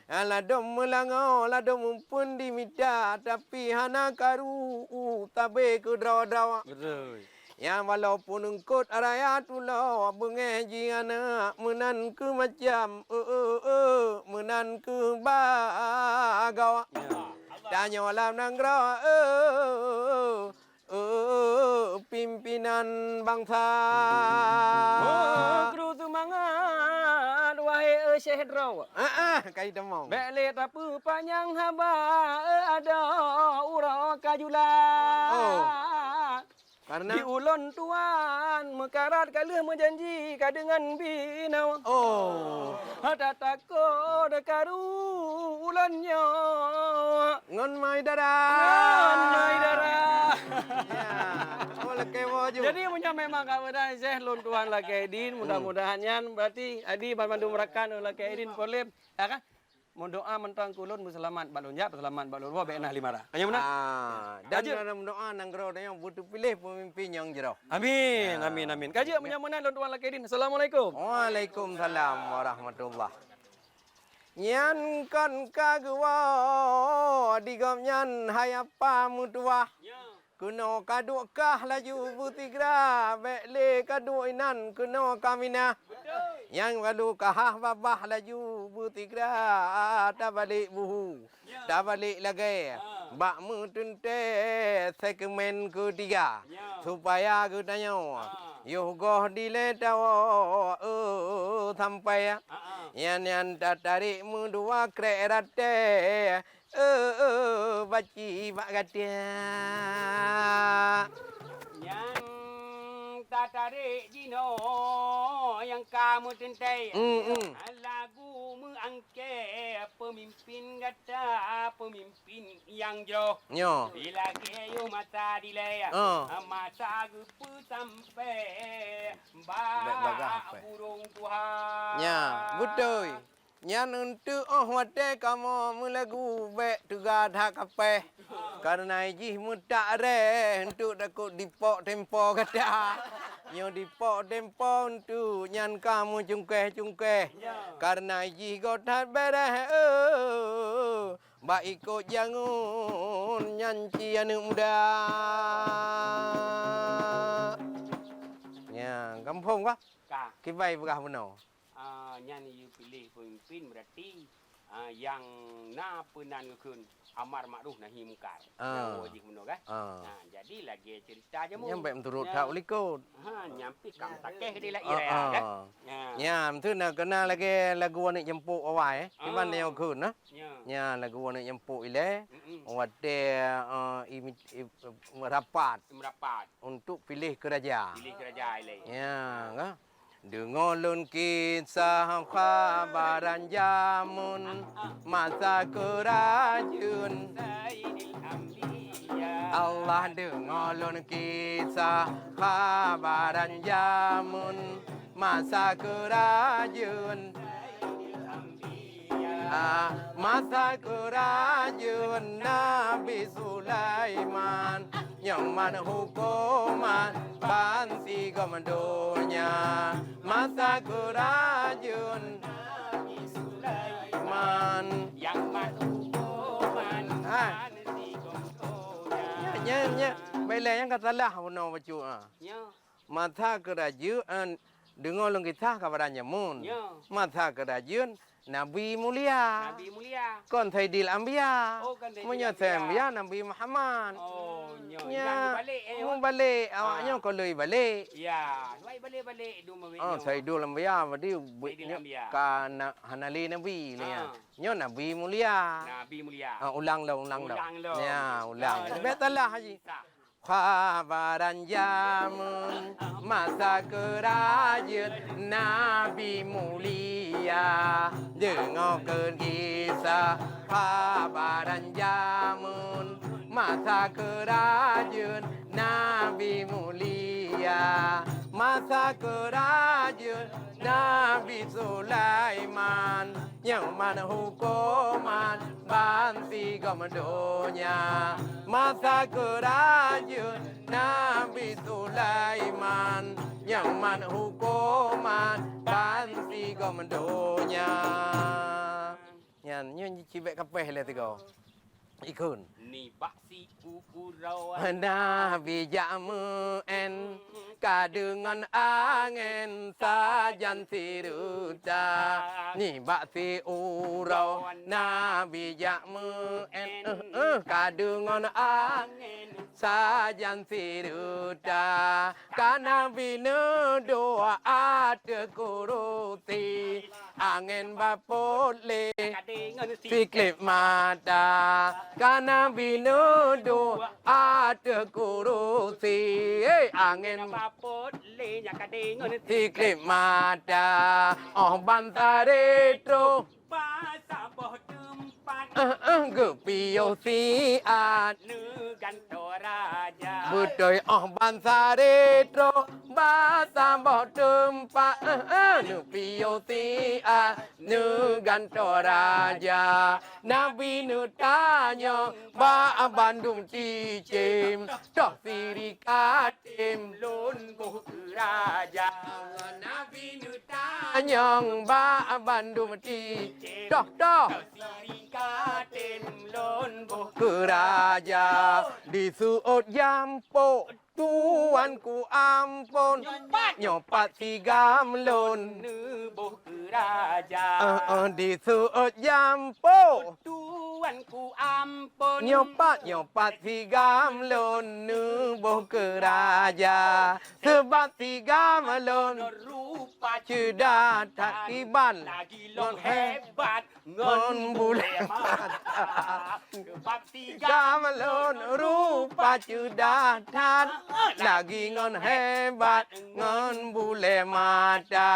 Ladom melangau ladom pun dimida tapi hana karu tabe ke drawa-drawa. Betul. Ya walaupun engkut arayatullah bengeji anak menan ke macam menan ke bagawa. Tanya alam nangra pimpinan bangsa. Oh, kru semangat wahai Syekh Draw. Kai demong. Bele tapu panjang haba ada ura kajula. Oh. Karena Di ulun tuan mekarat kalah menjanji dengan binau. oh Ada takut karu ulannya. ngon mai darah. Nai darah. Ya, oleh kewo ju. Jadi punya memang kawasan Syekh lun tuan lah Kaidin mudah-mudahannya berarti adi bantu merakan lah Kaidin boleh ya kan? Mau doa mentang kulun berselamat balun ya berselamat balun wa benah limara. Hanya benar? Dan Kaji. dalam doa nanggro yang butuh pilih pemimpin yang jero. Amin, amin, amin. Kaji punya mana lun tuan lah Kaidin. Assalamualaikum. Waalaikumsalam warahmatullah. Nyan kan kagwa digom nyan hayapa mutua. Kuno kaduk kah laju butigra bekle kaduk inan kuno kamina. Yang lalu kahah babah laju butigra tabalik buhu. Tabalik lagi. Bak mutunte segmen ketiga. Supaya aku tanya. Yogoh diletaw sampai yan tarik mudua krerate baci bak gatia. Yang tak tarik dino yang kamu tentai. Lagu mengangke pemimpin kata pemimpin yang jauh. Nyo. Bila keyo mata dilaya. Masa gepu sampai Bagah apa? burung Tuhan. Ya, betul. Nyan untuk wate kamu melagu bek tuga dah kape. Karena iji mutak re untuk takut dipok tempo kata. Nyo dipok tempo untuk nyan kamu cungkeh. Karena iji gotat bereh ba ikut jangun nyanci anu muda. Ya, kampung kah? Kak. Kibai berah benar. Nyanyi you pilih pemimpin berarti yang na penan ngekun amar makruf nahi mungkar. Yang wajib benar kan? Nah, jadi lagi cerita je mu. Nyampe menurut tak boleh ikut. Nyampe kam takeh dia lagi kan? Ya, tu nak kena lagi lagu anak jemput awal Iman yang kun nah. Ya, lagu anak jemput ile. Wate merapat Merapat untuk pilih kerajaan. pilih kerajaan ile. Ya, kan? Dengar lun kisah kabaran jamun masa kerajaan. Sayyidil Anbiya. Allah dengar lun kisah kabaran jamun masa kerajaan. Masa kerajaan Nabi Sulaiman yang mana hukuman bansi komandonya. Masa kerajaan Nabi Sulaiman Yang mana hukuman bansi komandonya. nya bela yang kata lah no bacu Ya. masa kerajaan dengar lung kisah kabaran jamun masa kerajaan Nabi mulia. Nabi mulia. Kon Saidil Anbiya. Oh, kan Saidil Menyesal Anbiya. ya Nabi Muhammad. Oh, nyo. Nya. Balik Mu balik awaknya ko leuy balik. Ya, baik balik-balik dua mawin. Saidul Anbiya badi Saidil Anbiya. kana hanali Nabi ni ya. Ah. Nyo Nabi mulia. Nabi mulia. Ulang dah. Ulang dah. Ya, ulang. Ya, Betalah haji. Kabaran jamun masa kerajaan Nabi mulia. Dengarkan kisah kabaran jamun masa kerajaan Nabi mulia. Masa kerajaan Nabi Sulaiman yang mana hukuman bansi komandonya. Masa kerajaan Nabi Sulaiman yang mana hukuman bansi komandonya. Nyan cibek kapeh le tiga. อีกคืน ni baksi ukuro Nabi jamu en kadungan angin sajan siruta ni baksi urau Nabi jamu en kadungan angin sajan siruta karena bina doa ada kuruti angin bapole siklip mata karena bina doa ada kurusi angin papot le nyakadingon siklip mata oh bantaretro basa boh tempat Gepio siat nu ganto raja Budoi oh bantaretro Basa boh tempat Gepio siat Nu ganto raja Nabi nu tanya Ba Bandung cicim Dah siri katim lun boh raja Nabi nu tanya Ba Bandung cicim Dah Sirikatin lun boh ke raja di suut jampo tuanku ampun nyopat si gamlun nu boh raja di suut jampo tuanku ampun nyopat si gamlun nubuh ke raja sebab si gamlun rupa cedak takiban lagi long hebat ngon bule mata sebab tiga Gamelon rupa cedak tan lagi ngon hebat ngon bule mata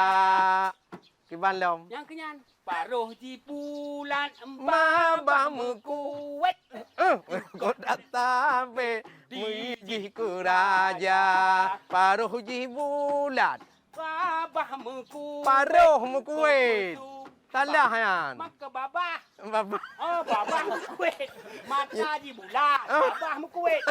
kiban lom yang kenyan paruh di bulan mabah kuat kau datang be muji ku raja paruh ji bulat babah muku paruh mukuit salah yan maka babah babah oh babah mukuit mata di bulat babah mukuit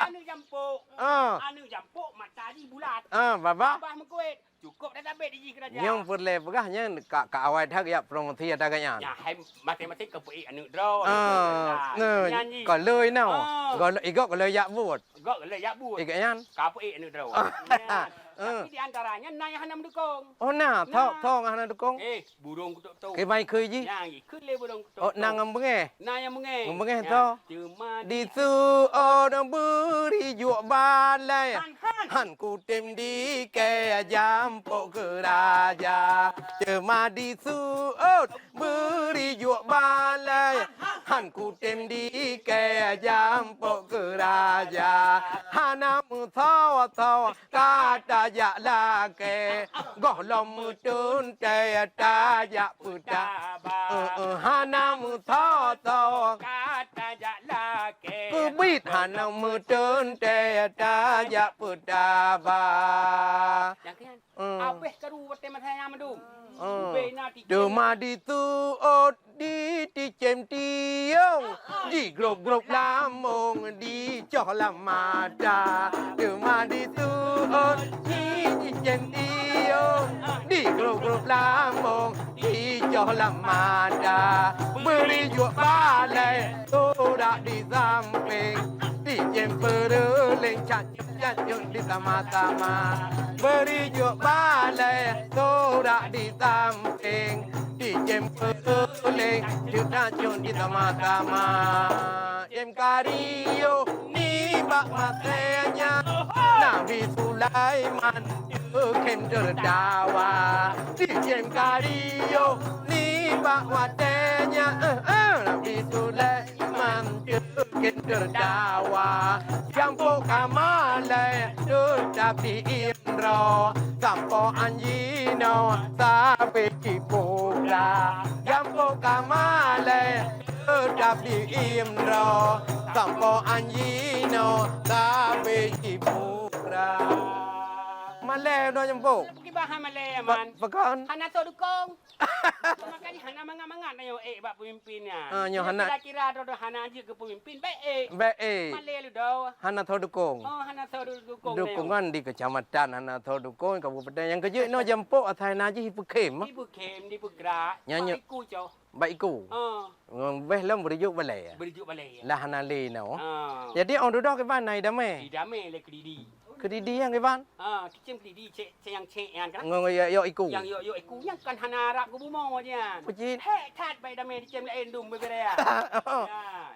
anu jampo mata di bulat babah babah mukuit cukup dah sampai di kerajaan yang perle pegahnya ka awal dah ya promosi ada kan ya hai matematik ke pui anu draw nyanyi ก็เลยเนาะก็อีกก็เลยอยากบวช ก็เลยya bu อีกอย่าง ka pui anu draw tapi di antaranya nai hanam dukung โอ้น่ะท่องana tukung burung kutuk tu ke mai ke ji yang ikut le burung kutuk oh nang ngembenge nai yang menge ngembenge to cuma di su orang beri jual balai han ku tem di ke jampo ke raja cuma di su beri jual balai han ku tem di ke jampo ke raja hanamu thaw kata ya lake golom tun te ta ya puta hanamu thaw kata jalake Kubit hanamu tun te ta ya puta ba yang kan apa karu wate matanya madum Duma di tu ot di cem tiong di grop lamong di choh lamada Duma di tu ot di cem tiong di grop lamong di choh lamada beri jual balai ora di samping di cem pereleng cat yun di sama-sama beri jual balai ora di samping di cem pereleng yun di sama-sama em kario ni bak matanya Nabi Sulaiman kem terdawa di cem kario ni bak matanya Nabi Sulaiman kem terdawa Jampo kamale tetap diindro Sampo anjino sampai cipura Jampo kamale tetap diindro Sampo anjino sampai cipura Malay dah jemput. Pergi bahan Malay man. Pekan. Hana tu dukung. Makanya Hana mangat-mangat na yo bab pemimpinnya. Nyo Hana kira tu Hana aja ke pemimpin baik. baik. Malay lu dah. Hana tahu dukung. Oh Hana tu dukung. Dukungan di kecamatan Hana tahu dukung kabupaten yang kerja no jemput atai naji hipu kem. Di bukem, di bergerak. Nyanyi. Iku jauh. Baik ku. Beh lem berjuk balai. Berjuk balai. Lah Hana le no. Ah. Jadi orang duduk ke mana idame? Didame le kedidi. Kedidi yang ke ban? Kicim kedidi cek yang kan. Ngong yo iku. Yang yo iku yang kan Hana Arab ke bumo dia. Pujit. Hei, tat baik dame dicem le endum beberea.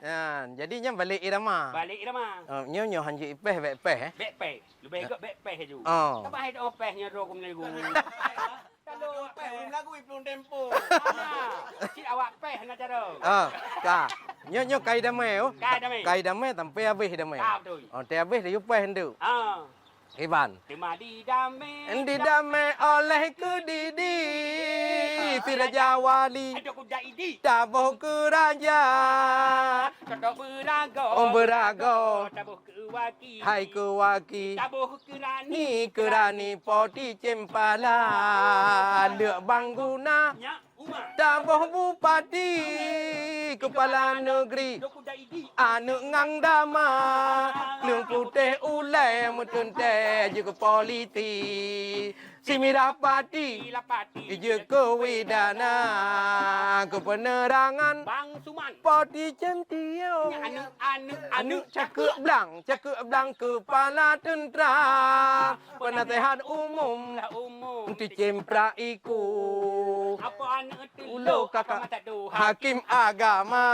Ya, jadinya balik irama. Balik irama. Nyo hanji ipeh bek Bek peh. Lebih ke bek peh ju. Oh. Apa hai opehnya ro kum nego. Kalau peh Belum lagu belum tempo. Cik awak peh nak cara. Ka. Nyo kai dame. Kai dame. Kai dame sampai habis dame. Ka betul. Te habis dia upeh hendu. Iban. Terima didame. Didame oleh kedidi. Raja wali. Ada kuda idi. Tabuh ke raja. Kodok berago. Berago. Tabuh ke waki. Hai ke waki. Tabuh ke rani. Ni kerani poti cempala. Lek bangguna. Nyak umar. Tabuh bupati. Kepala negeri. Ada kuda idi. Anak ngang dama. Leng putih ulai metente juga politik. Si mirapati. Lapati. Jokowi dana ke penerangan Bang Suman. poti centio anu cakep belang kepala tentera penasehat umum Lah umum. untuk cempra iku Apa anak tu ulo kakak mata doha. hakim agama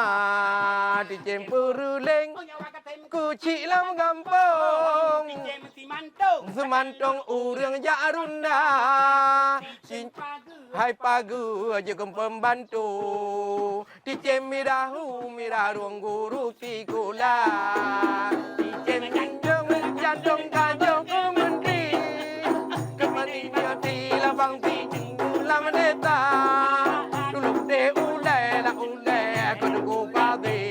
di cemperuling Oh nyawa kata kucik lam gampong Jem si mantung. semantong urang jarunda hai pagu aja ke pembantu Dicem mirah ruang guru tikula Dicem jantung kajong ke menteri Kementerian di labang tinggal meneta Dulu de ulai keduku pati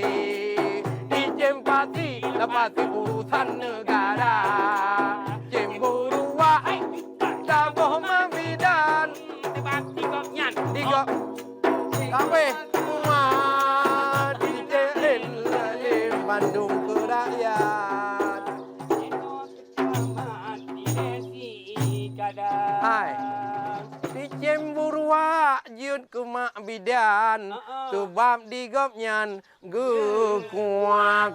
Dicem pati lapati urusan negara Cemburu wa tabuh mamidan Tiga Sampai rumah di jalan Bandung ke rakyat Hai Di cemburu wak jut ke mak bidan Sebab di gopnyan Ge kuah